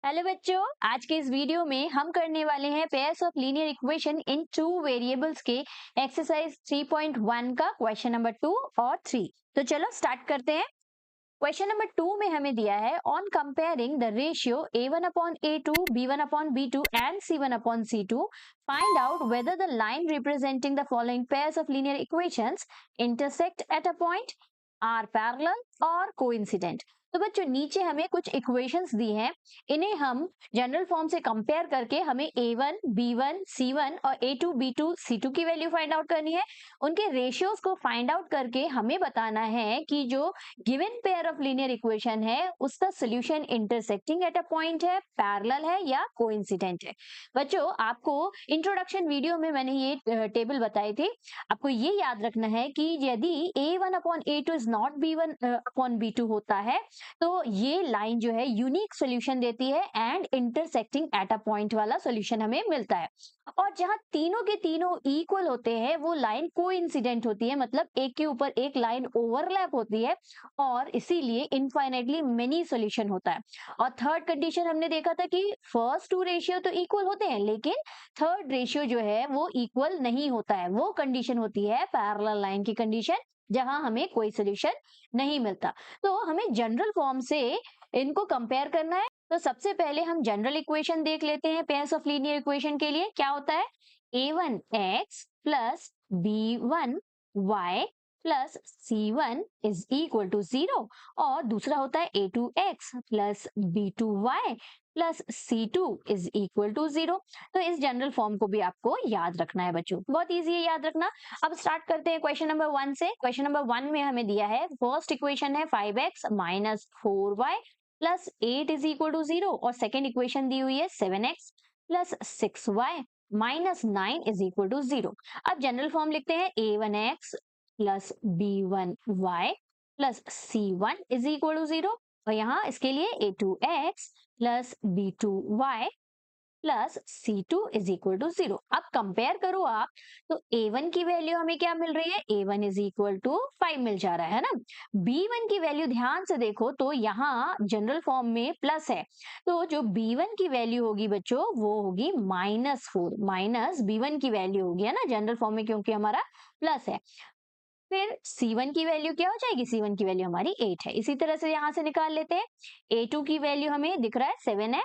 Hello बच्चों, आज के इस वीडियो में हम करने वाले हैं pairs of linear equation in two variables के एक्सरसाइज 3.1 का क्वेश्चन नंबर 2 और 3। तो चलो स्टार्ट करते हैं। क्वेश्चन नंबर 2 में हमें दिया है on comparing the ratio a1 upon a2, b1 upon b2 and c1 upon c2 find out whether the line representing the following pairs of linear equations intersect at a point, are parallel और coincident. तो बच्चों नीचे हमें कुछ equations दी हैं, इन्हें हम general form से कंपेयर करके हमें a1, b1, c1 और a2, b2, c2 की वैल्यू फाइंड आउट करनी है। उनके रेशियोज को फाइंड आउट करके हमें बताना है कि जो given pair of linear equation है उसका solution intersecting at a point है, पैरेलल है या कोइंसिडेंट है। बच्चों आपको इंट्रोडक्शन वीडियो में मैंने ये टेबल बताई थी। आपको ये याद रखना है कि यदि a1 upon a2 is not b1 upon b2 होता है तो ये लाइन जो है यूनिक सॉल्यूशन देती है and intersecting at a point वाला सॉल्यूशन हमें मिलता है। और जहां तीनों के तीनों इक्वल होते हैं वो लाइन कोइंसिडेंट होती है, मतलब एक के ऊपर एक लाइन ओवरलैप होती है और इसीलिए इनफाइनाइटली मेनी सॉल्यूशन होता है। और थर्ड कंडीशन हमने देखा था कि फर्स्ट टू रेशियो तो इक्वल होते हैं लेकिन थर्ड रेशियो जो है वो इक्वल नहीं होता है। वो कंडीशन होती है पैरेलल लाइन की कंडीशन, जहां हमें कोई सोल्यूशन नहीं मिलता। तो हमें जनरल फॉर्म से इनको कंपेयर करना है। तो सबसे पहले हम जनरल इक्वेशन देख लेते हैं पेयर्स ऑफ लीनियर इक्वेशन के लिए। क्या होता है? a1x plus b1y plus c1 is equal to 0 और दूसरा होता है a2x plus b2y plus c2 is equal to 0। तो इस जनरल फॉर्म को भी आपको याद रखना है बच्चों, बहुत इजी है याद रखना। अब स्टार्ट करते हैं क्वेश्चन नंबर 1 से। क्वेश्चन नंबर 1 में हमें दिया है फर्स्ट इक्वेशन है 5x minus 4y plus 8 is equal to 0 और सेकेंड इक्वेशन दी हुई है 7x प्लस 6y minus 9 is equal to 0। अब जनरल फॉर्म लिखते हैं a1x plus b1y plus c1 is equal to 0 और यहाँ इसके लिए a2x plus b2y plus c2 is equal to 0। अब कंपेयर करो आप, तो a1 की वैल्यू हमें क्या मिल रही है? a1 इज इक्वल टू 5 मिल जा रहा है ना। b1 की वैल्यू ध्यान से देखो तो यहाँ जनरल फॉर्म में प्लस है, तो जो b1 की वैल्यू होगी बच्चों वो होगी -4 माइनस b1 की वैल्यू होगी, है ना, जनरल फॉर्म में क्योंकि हमारा प्लस है। फिर C1 की वैल्यू क्या हो जाएगी? C1 की वैल्यू हमारी 8 है। इसी तरह से यहां से निकाल लेते हैं। A2 की वैल्यू हमें दिख रहा है 7 है,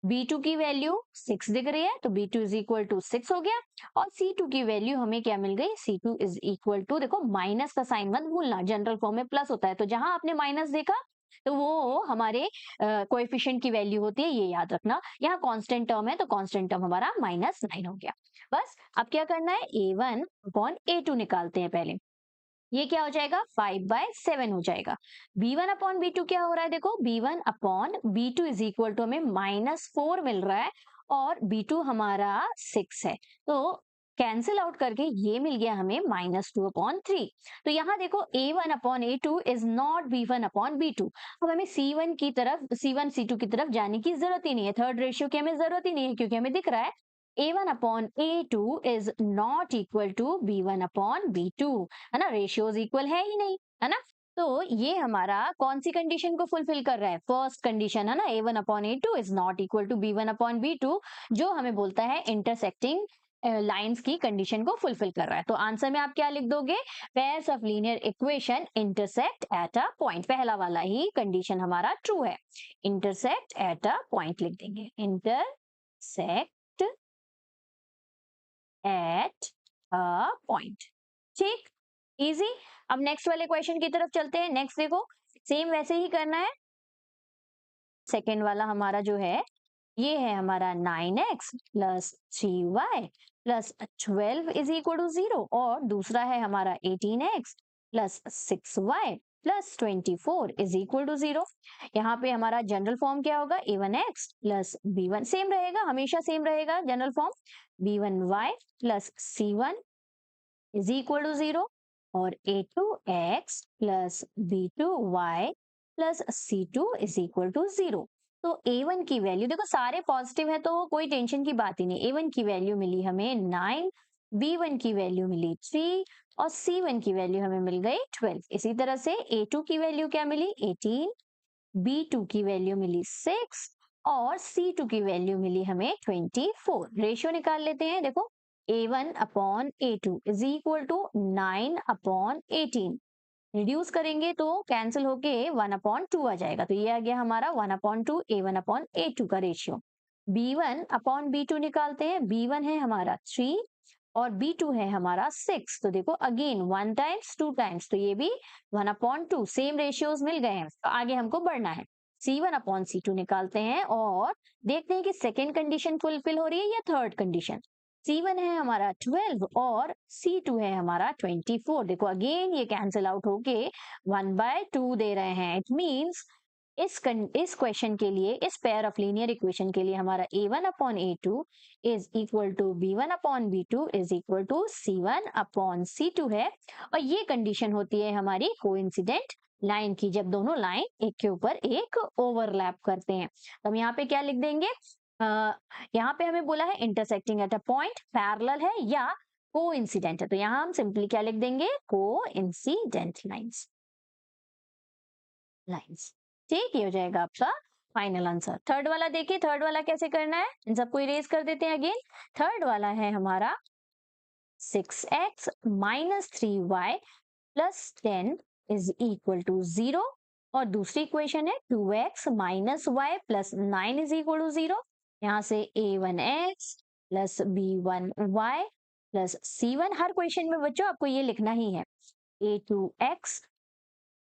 B2 की वैल्यू 6 दिख रही है तो B2 इज इक्वल टू 6 हो गया और C2 की वैल्यू हमें क्या मिल गई? C2 इज इक्वल टू, देखो माइनस का साइन मत भूलना, जनरल फॉर्म में प्लस होता है तो जहां आपने माइनस देखा तो वो हमारे कोएफिशिएंट की वैल्यू होती है, ये याद रखना। यहाँ कांस्टेंट टर्म है तो कांस्टेंट टर्म हमारा -9 हो गया। बस अब क्या करना है? A1 अपॉन A2 निकालते हैं पहले। ये क्या हो जाएगा? 5/7 हो जाएगा। b1 अपॉन b2 क्या हो रहा है? देखो b1 upon b2 is equal to हमें -4 मिल रहा है और b2 हमारा 6 है तो कैंसिल आउट करके ये मिल गया हमें -2 अपॉन 3। तो यहाँ देखो a1 upon a2 is not b1 upon b2। अब हमें c1 की तरफ, c1 c2 की तरफ जाने की जरूरत ही नहीं है, थर्ड रेशियो की हमें जरूरत ही नहीं है क्योंकि हमें दिख रहा है a1 upon a2 is not equal to b1 upon b2, है ना, रेशियोज इक्वल है ही नहीं, है ना। तो ये हमारा कौन सी कंडीशन को फुलफिल कर रहा है? फर्स्ट कंडीशन, है ना, a1 upon a2 is not equal to b1 upon b2, जो हमें बोलता है इंटरसेक्टिंग लाइंस की कंडीशन को फुलफिल कर रहा है। तो आंसर में आप क्या लिख दोगे? Pairs of linear equation intersect at a point, पहला वाला ही कंडीशन हमारा ट्रू है, इंटरसेक्ट एट अ पॉइंट लिख देंगे, इंटरसेक्ट एट अ पॉइंट। ठीक, इजी। अब नेक्स्ट वाले क्वेश्चन की तरफ चलते हैं। नेक्स्ट देखो, सेम वैसे ही करना है। सेकेंड वाला हमारा जो है ये है हमारा 9x plus 3y plus 12 is equal to 0 और दूसरा है हमारा 18x plus 6y plus 24 is equal to 0। यहाँ पे हमारा जनरल फॉर्म क्या होगा? a1x प्लस b1 सेम रहेगा, हमेशा सेम रहेगा general form, b1y plus c1 is equal to 0 और a2x plus b2y plus c2 is equal to 0। तो a1 की वैल्यू देखो सारे पॉजिटिव है तो कोई टेंशन की बात ही नहीं। a1 की वैल्यू मिली हमें 9, b1 की वैल्यू मिली 3 और c1 की वैल्यू हमें मिल गई 12। इसी तरह से a2 की वैल्यू क्या मिली? 18, b2 की वैल्यू मिली 6 और C2 की वैल्यू मिली हमें 24। रेशियो निकाल लेते हैं। देखो A1 upon A2 is equal to 9 upon 18। Reduce करेंगे तो कैंसिल होके 1/2 आ जाएगा, तो ये आ गया हमारा 1/2 A1/A2 का रेशियो। B1 अपॉन B2 निकालते हैं। B1 है हमारा 3 और B2 है हमारा 6। तो देखो अगेन 1 टाइम्स 2 टाइम्स, तो ये भी 1/2 सेम रेशियोज मिल गए हैं। तो आगे हमको बढ़ना है। C1/C2 निकालते हैं और देखते हैं कि सेकेंड कंडीशन फुलफिल हो रही है या थर्ड कंडीशन। C1 है हमारा 12 और C2 है हमारा 24। देखो अगेन ये कैंसिल आउट होके 1/2 दे रहे हैं। इट मींस इस क्वेश्चन के लिए, इस पेयर ऑफ लीनियर इक्वेशन के लिए हमारा A1/A2 is equal to B1/B2 is equal to C1/C2 है। और ये कंडीशन होती है हमारी कोइंसिडेंट लाइन की, जब दोनों लाइन एक के ऊपर एक ओवरलैप करते हैं। तो हम यहाँ पे क्या लिख देंगे, यहाँ पे हमें बोला है intersecting at a point, parallel है या कोइंसिडेंट है, तो यहाँ हम सिंपली क्या लिख देंगे, कोइंसिडेंट लाइंस। ठीक, ये हो जाएगा आपका फाइनल आंसर। थर्ड वाला देखिए, थर्ड वाला कैसे करना है, इन सबको इरेज कर देते हैं अगेन। थर्ड वाला है हमारा 6x minus 3y plus 10 is equal to 0 और दूसरी इक्वेशन है 2x minus y plus 9 is equal to 0। यहाँ से a1x plus b1y plus c1, हर क्वेश्चन में बच्चों आपको ये लिखना ही है, a2x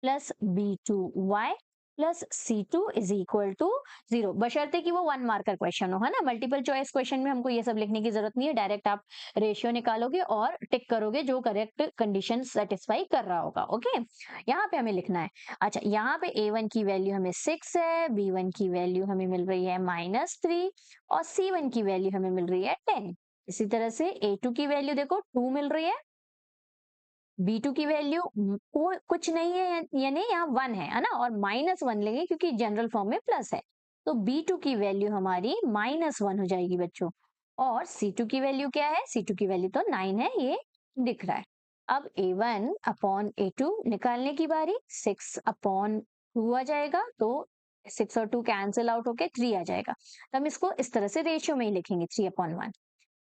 plus b2y plus C2 is equal to 0, बशर्ते कि वो 1 मार्कर क्वेश्चन हो, है ना। मल्टीपल चॉइस क्वेश्चन में हमको ये सब लिखने की जरूरत नहीं है, डायरेक्ट आप रेशियो निकालोगे और टिक करोगे जो करेक्ट कंडीशन सेटिस्फाई कर रहा होगा। ओके, यहाँ पे हमें लिखना है। अच्छा, यहाँ पे A1 की वैल्यू हमें 6 है, B1 की वैल्यू हमें मिल रही है -3 और C1 की वैल्यू हमें मिल रही है 10। इसी तरह से A2 की वैल्यू देखो 2 मिल रही है, B2 की वैल्यू कुछ नहीं है, यानी यहाँ 1 है ना, और -1 लेंगे क्योंकि जनरल फॉर्म में प्लस है, तो B2 की वैल्यू हमारी -1 हो जाएगी बच्चों। और C2 की वैल्यू क्या है, C2 की वैल्यू तो 9 है, ये दिख रहा है। अब A1/A2 निकालने की बारी, 6/2 आ जाएगा, तो 6 और 2 कैंसिल आउट होके 3 आ जाएगा। तो हम इसको इस तरह से रेशियो में ही लिखेंगे, 3/1।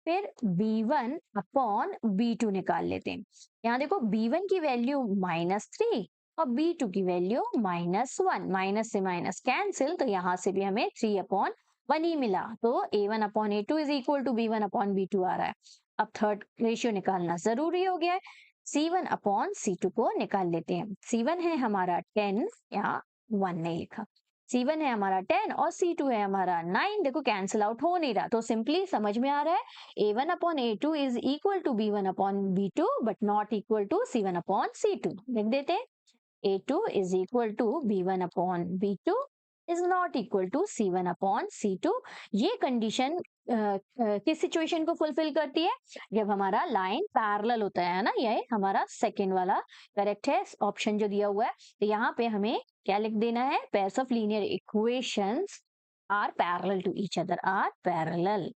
फिर B1/B2 निकाल लेते हैं। यहाँ देखो B1 की वैल्यू -3 और B2 की वैल्यू -1, माइनस से माइनस कैंसिल, तो यहाँ से भी हमें 3/1 ही मिला, तो A1/A2 is equal to B1/B2 आ रहा है। अब थर्ड रेशियो निकालना जरूरी हो गया है, C1/C2 को निकाल लेते हैं। C1 है हमारा 10, यहाँ 1 नहीं लिखा, C1 है हमारा 10 और C2 है हमारा 9। देखो कैंसिल आउट हो नहीं रहा, तो सिंपली समझ में आ रहा है A1/A2 is equal to B1/B2 but not equal to C1/C2। लिख देते हैं, A2 is equal to B1/B2 is not equal to C1/C2। ये कंडीशन किस सिचुएशन को फुलफिल करती है, जब हमारा लाइन पैरेलल होता है ना। ये हमारा सेकेंड वाला करेक्ट है ऑप्शन जो दिया हुआ है। तो यहाँ पे हमें क्या लिख देना है, pairs of linear equations are parallel to each other, are parallel.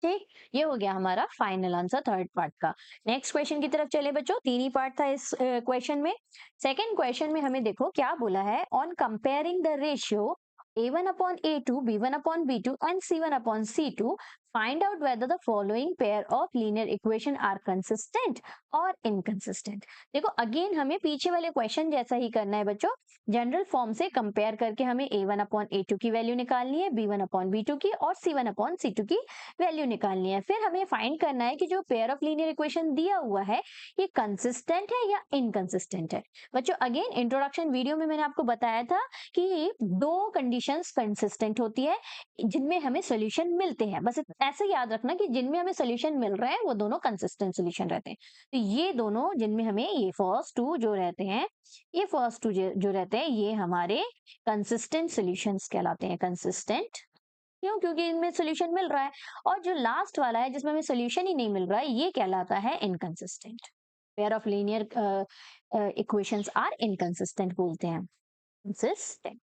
ठीक, ये हो गया हमारा फाइनल आंसर थर्ड पार्ट का। नेक्स्ट क्वेश्चन की तरफ चले बच्चों, 3 ही पार्ट था इस क्वेश्चन में। सेकंड क्वेश्चन में हमें देखो क्या बोला है, on comparing the ratio A1/A2, B1/B2 and C1/C2 find out whether the following pair of linear equation are consistent or inconsistent। देखो अगेन हमें पीछे वाले क्वेश्चन जैसा ही करना है बच्चों, जनरल फॉर्म से कंपेयर करके हमें A1/A2 की वैल्यू निकालनी है, B1/B2 की और C1/C2 की वैल्यू निकालनी है। फिर हमें फाइंड करना है कि जो पेयर ऑफ लीनियर इक्वेशन दिया हुआ है ये कंसिस्टेंट है या इनकंसिस्टेंट है। बच्चों अगेन इंट्रोडक्शन वीडियो में मैंने आपको बताया था कि 2 कंडीशंस कंसिस्टेंट होती है जिनमें हमें सोल्यूशन मिलते हैं। बस ऐसे याद रखना कि जिनमें हमें सोल्यूशन मिल रहे हैं वो दोनों कंसिस्टेंट सोल्यूशन रहते हैं। तो ये दोनों जिनमें हमें ये फर्स्ट 2 जो रहते हैं, ये फर्स्ट 2 जो रहते हैं ये हमारे कंसिस्टेंट सोल्यूशंस कहलाते हैं। कंसिस्टेंट क्यों, क्योंकि इनमें सोल्यूशन मिल रहा है। और जो लास्ट वाला है जिसमें हमें सोल्यूशन ही नहीं मिल रहा है, ये कहलाता है inconsistent. Pair of linear equations are inconsistent बोलते हैं, कंसिस्टेंट।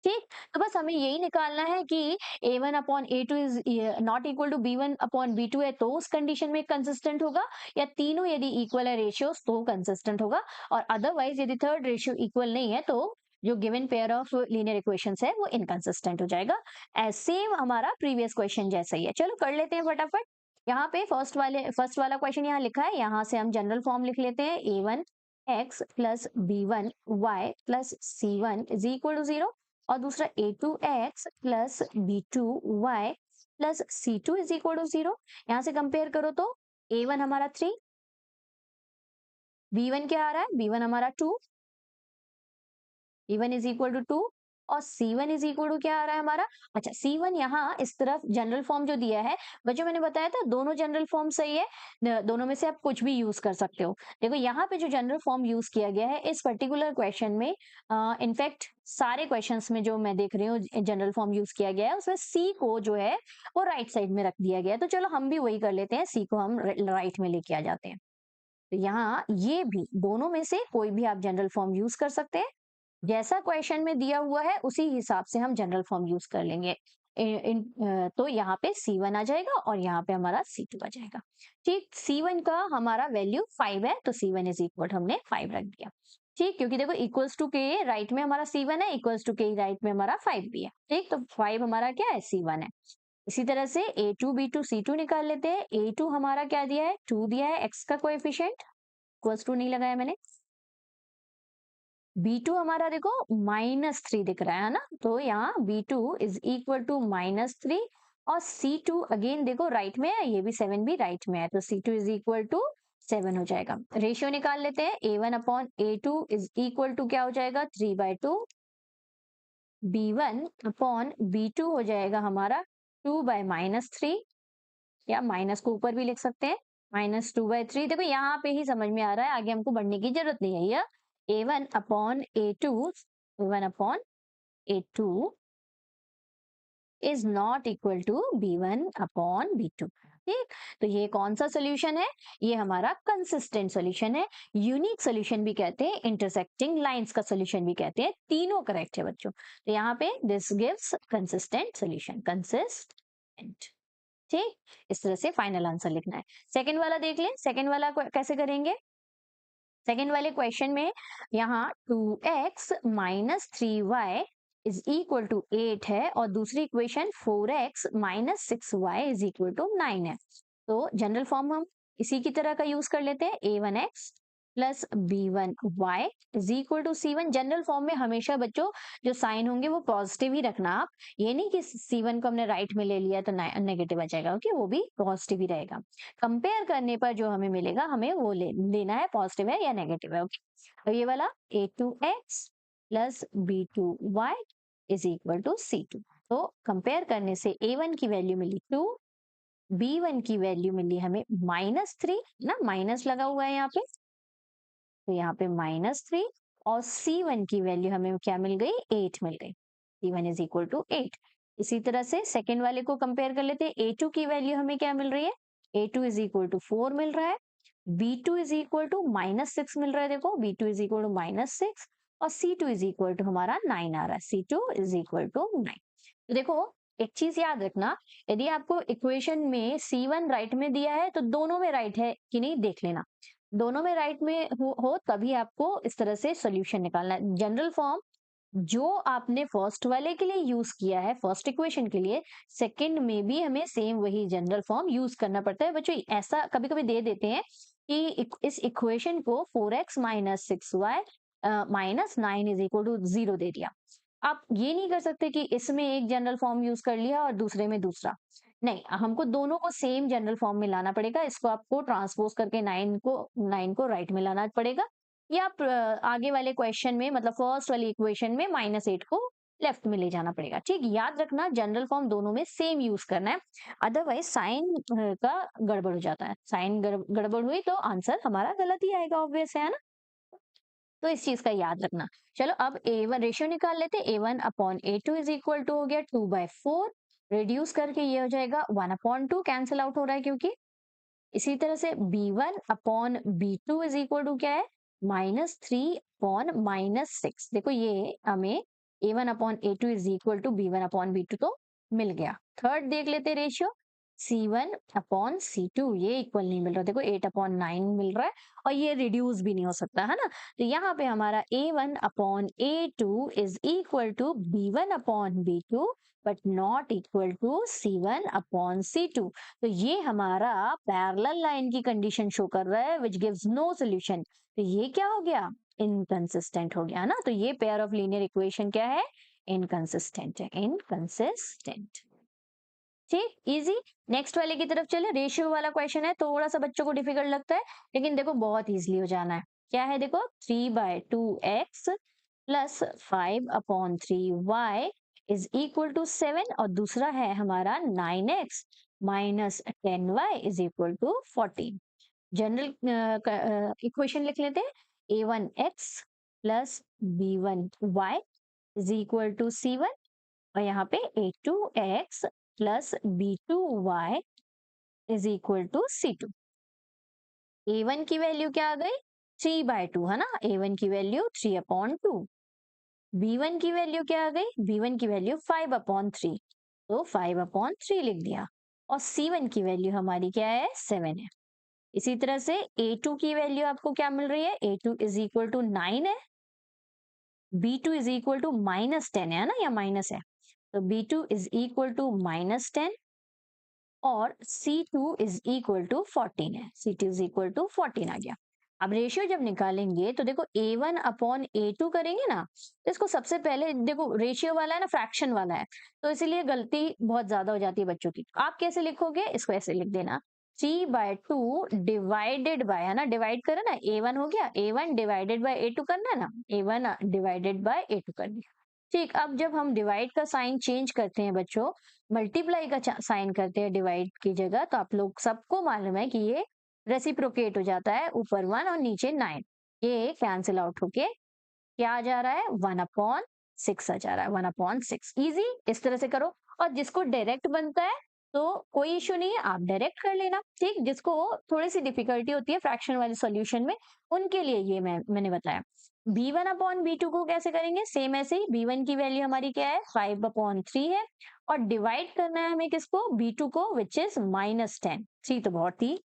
ठीक, तो बस हमें यही निकालना है कि A1/A2 is not equal to B1/B2 है तो उस कंडीशन में कंसिस्टेंट होगा, या तीनों यदि इक्वल है रेशियोस तो कंसिस्टेंट होगा, और अदरवाइज यदि थर्ड रेशियो इक्वल नहीं है तो जो given pair of linear equations है वो इनकंसिस्टेंट हो जाएगा। सेम हमारा प्रीवियस क्वेश्चन जैसा ही है। चलो कर लेते हैं फटाफट। यहाँ पे फर्स्ट वाला क्वेश्चन यहाँ लिखा है, यहाँ से हम जनरल फॉर्म लिख लेते हैं। a1 x plus b1 y plus c1 is equal to 0, और दूसरा a2 x plus b2 y plus c2 is equal to 0। यहाँ से कंपेयर करो तो a1 हमारा 3, b1 क्या आ रहा है, b1 हमारा 2, b1 इज इक्वल टू 2, और c1 इज इक्वल टू क्या आ रहा है हमारा, अच्छा c1 यहाँ इस तरफ जनरल फॉर्म जो दिया है, बच्चों मैंने बताया था दोनों जनरल फॉर्म सही है, दोनों में से आप कुछ भी यूज कर सकते हो। देखो यहाँ पे जो जनरल फॉर्म यूज किया गया है इस पर्टिकुलर क्वेश्चन में, इनफैक्ट सारे क्वेश्चंस में जो मैं देख रही हूँ जनरल फॉर्म यूज किया गया है, उसमें सी को जो है वो राइट साइड में रख दिया गया है। तो चलो हम भी वही कर लेते हैं, सी को हम राइट में लेके आ जाते हैं। तो यहाँ ये भी दोनों में से कोई भी आप जनरल फॉर्म यूज कर सकते हैं, जैसा क्वेश्चन में दिया हुआ है उसी हिसाब से हम जनरल फॉर्म यूज कर लेंगे। तो यहाँ पे C1 आ जाएगा और यहाँ पे हमारा C2 आ जाएगा। ठीक, C1 का हमारा वैल्यू 5 है, तो C1 इज इक्वल हमने 5 रख दिया। ठीक, क्योंकि देखो इक्वल्स टू के राइट में हमारा C1 है, इक्वल्स टू के राइट में हमारा 5 भी है। ठीक, तो 5 हमारा क्या है, C1 है। इसी तरह से A2 B2 C2 निकाल लेते हैं। A2 हमारा क्या दिया है, 2 दिया है, x का कोएफिशिएंट, इक्वल्स टू नहीं लगाया मैंने। B2 हमारा देखो -3 दिख रहा है ना, तो यहाँ B2 इज इक्वल टू -3, और C2 अगेन देखो राइट में है, ये भी 7 भी राइट में है, तो C2 इज इक्वल टू 7 हो जाएगा। रेशियो निकाल लेते हैं, A1 upon A2 is equal to क्या हो जाएगा, 3/2, B1 अपॉन B2 हो जाएगा हमारा 2/-3, या माइनस को ऊपर भी लिख सकते हैं, -2/3। देखो यहाँ पे ही समझ में आ रहा है, आगे हमको बढ़ने की जरूरत नहीं है। यह A1 upon A2, A1 upon A2 is not equal to B1 upon B2। ठीक, तो ये कौन सा सोल्यूशन है, ये हमारा कंसिस्टेंट सोल्यूशन है, यूनिक सोल्यूशन भी कहते हैं, इंटरसेक्टिंग लाइंस का सोल्यूशन भी कहते हैं, तीनों करेक्ट है बच्चों। तो यहाँ पे this gives consistent solution, consistent. ठीक, इस तरह से फाइनल आंसर लिखना है। सेकंड वाला देख लें, सेकंड वाला कैसे करेंगे। सेकंड वाले क्वेश्चन में यहाँ 2x minus 3y is equal to 8 है, और दूसरी equation 4x minus 6y is equal to 9 है। तो जनरल फॉर्म हम इसी की तरह का यूज कर लेते हैं, a1x plus b1y is equal to c1। General form में हमेशा बच्चों जो साइन होंगे वो पॉजिटिव ही रखना आप, ये नहीं कि c1 को हमने राइट में ले लिया तो नेगेटिव आ जाएगा, ओके, वो भी पॉजिटिव ही रहेगा। कंपेयर करने पर जो हमें मिलेगा हमें वो लेना है, पॉजिटिव है या नेगेटिव है, ओके। तो ये वाला a2x plus b2y is equal to c2। तो कंपेयर करने से a1 की वैल्यू मिली 2, b1 की वैल्यू मिली हमें -3 ना, माइनस लगा हुआ है यहाँ पे, तो यहाँ पे -3, और C1 की वैल्यू हमें क्या मिल गई, 8 मिल गई। C1 is equal to 8। इसी तरह से सेकेंड वाले को कंपेयर कर लेते हैं, A2 की वैल्यू हमें क्या मिल रही है, A2 इज इक्वल टू 4 मिल रहा है, B2 इज इक्वल टू -6 मिल रहा है, देखो B2 इज इक्वल टू -6, और C2 इज इक्वल टू हमारा 9 आ रहा है, C2 इज इक्वल टू 9। तो देखो एक चीज याद रखना, यदि आपको इक्वेशन में C1 राइट में दिया है तो दोनों में राइट है कि नहीं देख लेना, दोनों में राइट में हो तभी आपको इस तरह से सॉल्यूशन निकालना है। जनरल फॉर्म जो आपने फर्स्ट वाले के लिए यूज किया है, फर्स्ट इक्वेशन के लिए, सेकंड में भी हमें सेम वही जनरल फॉर्म यूज करना पड़ता है बच्चों। ऐसा कभी कभी दे देते हैं कि इस इक्वेशन को 4x minus 6y minus 9 is equal to 0 दे दिया। आप ये नहीं कर सकते कि इसमें एक जनरल फॉर्म यूज कर लिया और दूसरे में दूसरा, नहीं, हमको दोनों को सेम जनरल फॉर्म में लाना पड़ेगा। इसको आपको ट्रांसपोज करके 9 को राइट में लाना पड़ेगा, या आप आगे वाले क्वेश्चन में मतलब फर्स्ट वाली इक्वेशन में -8 को लेफ्ट में ले जाना पड़ेगा। ठीक, याद रखना जनरल फॉर्म दोनों में सेम यूज करना है, अदरवाइज साइन का गड़बड़ हो जाता है, साइन गड़बड़ हुई तो आंसर हमारा गलत ही आएगा, ऑब्वियस है ना। तो इस चीज का याद रखना। चलो अब A1 रेशियो निकाल लेते हैं, A1 upon A2 is equal to हो गया 2/4, रिड्यूस करके ये हो जाएगा 1/2, कैंसिल आउट हो रहा है क्योंकि। इसी तरह से B1 upon B2 is equal to क्या है, -3 अपॉन -6। देखो ये हमें A1 upon A2 is equal to B1 upon B2 तो मिल गया। थर्ड देख लेते रेशियो, C1 अपॉन C2, ये इक्वल नहीं मिल रहा, देखो 8/9 मिल रहा है और ये रिड्यूस भी नहीं हो सकता है ना। तो यहाँ पे हमारा A1 upon A2 is equal to B1 upon B2 but not equal to C1 upon C2। तो ये हमारा पैरेलल लाइन की कंडीशन शो कर रहा है विच गिव्स नो सोल्यूशन। तो ये क्या हो गया, इनकंसिस्टेंट हो गया ना। तो ये पेयर ऑफ लीनियर इक्वेशन क्या है, इनकंसिस्टेंट है, इनकंसिस्टेंट। ठीक, इजी। नेक्स्ट वाले की तरफ चले, रेशियो वाला क्वेश्चन है, थोड़ा सा बच्चों को डिफिकल्ट लगता है लेकिन देखो बहुत इजीली हो जाना है। क्या है देखो, 3/2x plus 5/3y is equal to 7 और दूसरा है हमारा 9x minus 10y is equal to 14। General equation लिख लेते हैं, a1x plus b1y is equal to c1 और यहाँ पे a2x plus b2y is equal to c2। a1 की वैल्यू क्या आ गई, 3/2 है ना, a1 की वैल्यू 3/2। b1 की वैल्यू क्या आ गई, b1 की वैल्यू 5/3, तो 5/3 लिख दिया। और c1 की वैल्यू हमारी क्या है, 7 है। इसी तरह से a2 की वैल्यू आपको क्या मिल रही है, a2 इज इक्वल टू 9 है, b2 इज इक्वल टू -10 है ना, या माइनस है, तो b2 इज इक्वल टू -10 और C2 इज इक्वल टू 14 है, C2 इज इक्वल टू 14 आ गया। अब रेशियो जब निकालेंगे तो देखो A1 अपॉन A2 करेंगे ना, तो इसको सबसे पहले देखो रेशियो वाला है ना, फ्रैक्शन वाला है, तो इसीलिए गलती बहुत ज्यादा हो जाती है बच्चों की। आप कैसे लिखोगे, इसको ऐसे लिख देना, 3/2 डिवाइडेड बाय, है ना, डिवाइड करो ना, A1 हो गया, A1 डिवाइडेड बाय A2 करना है ना, A1 डिवाइडेड बाय A2 कर दिया। ठीक, अब जब हम डिवाइड का साइन चेंज करते हैं बच्चों, मल्टीप्लाई का साइन करते हैं डिवाइड की जगह, तो आप लोग सबको मालूम है कि ये रेसिप्रोकेट हो जाता है, ऊपर 1 और नीचे 9, ये कैंसिल आउट होके क्या आ जा रहा है, 1/6 आ जा रहा है, 1/6। इजी, इस तरह से करो। और जिसको डायरेक्ट बनता है तो कोई इश्यू नहीं है, आप डायरेक्ट कर लेना। ठीक, जिसको थोड़ी सी डिफिकल्टी होती है फ्रैक्शन वाले सॉल्यूशन में, उनके लिए ये मैंने बताया। b1/b2 को कैसे करेंगे, सेम ऐसे ही, b1 की वैल्यू हमारी क्या है, 5/3 है और डिवाइड करना है हमें किसको, b2 को, विच इज -10। 3 तो बहुत ही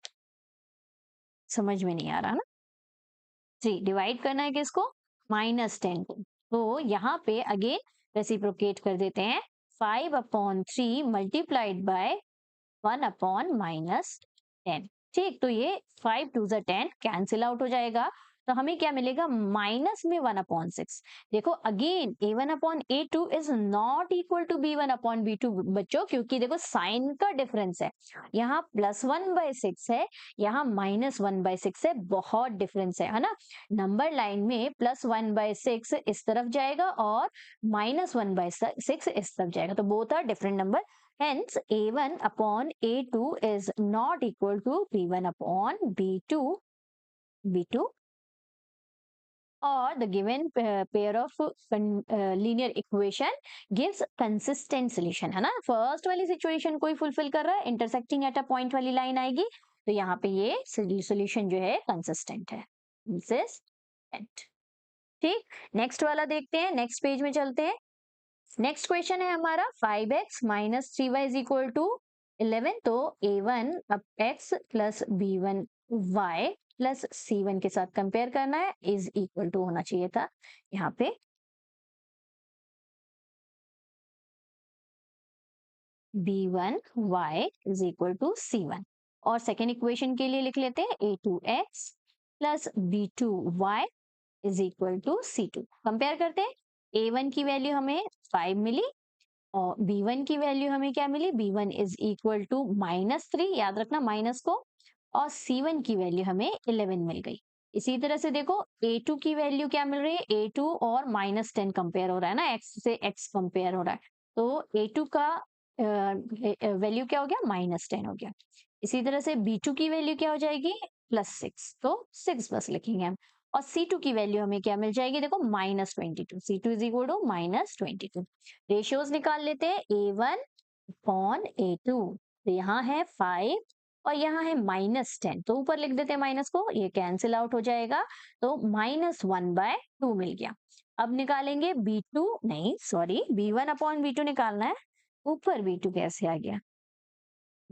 समझ में नहीं आ रहा ना, 3 डिवाइड करना है किसको, -10 को। तो यहाँ पे अगेन रेसिप्रोकेट कर देते हैं, 5/3 मल्टीप्लाइड बाय 1/-10। ठीक, तो ये 5 2 10 कैंसिल आउट हो जाएगा, तो हमें क्या मिलेगा, माइनस में 1/6। देखो again A1/A2 is not equal to B1/B2 बच्चों, क्योंकि देखो साइन का डिफरेंस है, यहाँ +1/6 है, यहाँ -1/6 है, बहुत डिफरेंस है ना। नंबर लाइन में +1/6 इस तरफ जाएगा और -1/6 इस तरफ जाएगा, तो both are different number. Hence, A1/A2 is not equal to B1/B2, B2, or the given pair of linear equation gives consistent solution, है ना। फर्स्ट वाली सिचुएशन कोई फुलफिल कर रहा है, इंटरसेक्टिंग एट अ पॉइंट वाली लाइन आएगी, तो यहाँ पे ये सोल्यूशन जो है कंसिस्टेंट है, कंसिस्टेंट। ठीक, नेक्स्ट वाला देखते हैं, नेक्स्ट पेज में चलते हैं। नेक्स्ट क्वेश्चन है हमारा 5x minus 3y is equal to 11। तो a1 अब x plus b1y plus c1 के साथ कंपेयर करना है, इज इक्वल टू होना चाहिए था यहाँ पे b1y is equal to c1। और सेकेंड इक्वेशन के लिए लिख लेते हैं a2x plus b2y is equal to c2। Compare करते हैं, a1 की वैल्यू हमें 5 मिली और b1 की वैल्यू हमें क्या मिली, b1 इज इक्वल टू -3, याद रखना माइनस को, और c1 की वैल्यू हमें 11 मिल गई। इसी तरह से देखो a2 की वैल्यू क्या मिल रही है, a2 और -10 कंपेयर हो रहा है ना, x से x कंपेयर हो रहा है, तो a2 का वैल्यू क्या हो गया, -10 हो गया। इसी तरह से b2 की वैल्यू क्या हो जाएगी, +6, तो 6 बस लिखेंगे हम। और C2 की वैल्यू हमें क्या मिल जाएगी, देखो -22, C2 is equal to -22। Ratios निकाल लेते हैं, A1 अपॉन A2, तो यहाँ है 5 और यहाँ है -10, तो ऊपर लिख देते हैं माइनस को, ये कैंसिल आउट हो जाएगा, तो -1/2 मिल गया। अब निकालेंगे B2, नहीं सॉरी B1/B2 निकालना है, ऊपर B2 कैसे आ गया,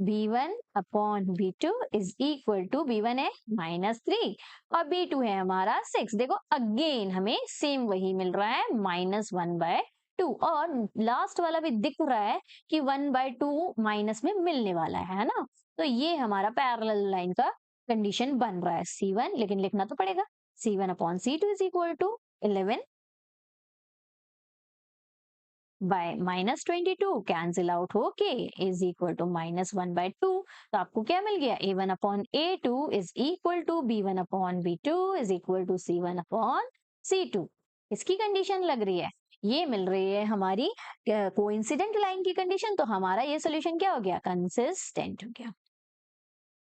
b1 upon b2 is equal to b1 है -3 और b2 है हमारा 6। देखो अगेन हमें सेम वही मिल रहा है -1/2 और लास्ट वाला भी दिख रहा है कि 1/2 माइनस में मिलने वाला है ना। तो ये हमारा पैरेलल लाइन का कंडीशन बन रहा है C1, लेकिन लिखना तो पड़ेगा C1 upon C2 is equal to 11 by -22 cancel out होके इज इक्वल टू -1/2। तो आपको क्या मिल गया A1 upon A2 is equal to B1 upon B2 is equal to C1 upon C2। इसकी कंडीशन लग रही है, ये मिल रही है हमारी कोइंसिडेंट लाइन की कंडीशन। तो हमारा ये सोल्यूशन क्या हो गया, कंसिस्टेंट हो गया।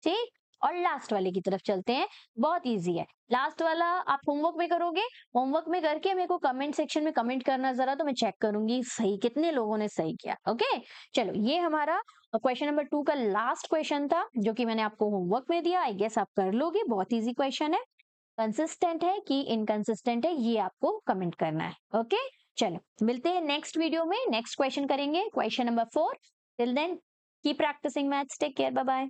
ठीक, और लास्ट वाले की तरफ चलते हैं। बहुत इजी है लास्ट वाला, आप होमवर्क में करोगे, होमवर्क में करके मेरे को कमेंट सेक्शन में कमेंट करना जरा, तो मैं चेक करूंगी सही कितने लोगों ने सही किया। ओके चलो, ये हमारा क्वेश्चन नंबर 2 का लास्ट क्वेश्चन था जो कि मैंने आपको होमवर्क में दिया। आई गेस आप कर लोगे, बहुत इजी क्वेश्चन है। कंसिस्टेंट है कि इनकंसिस्टेंट है ये आपको कमेंट करना है। ओके चलो, मिलते हैं नेक्स्ट वीडियो में, नेक्स्ट क्वेश्चन करेंगे, question number 4। Till then keep practising maths, take care, bye bye.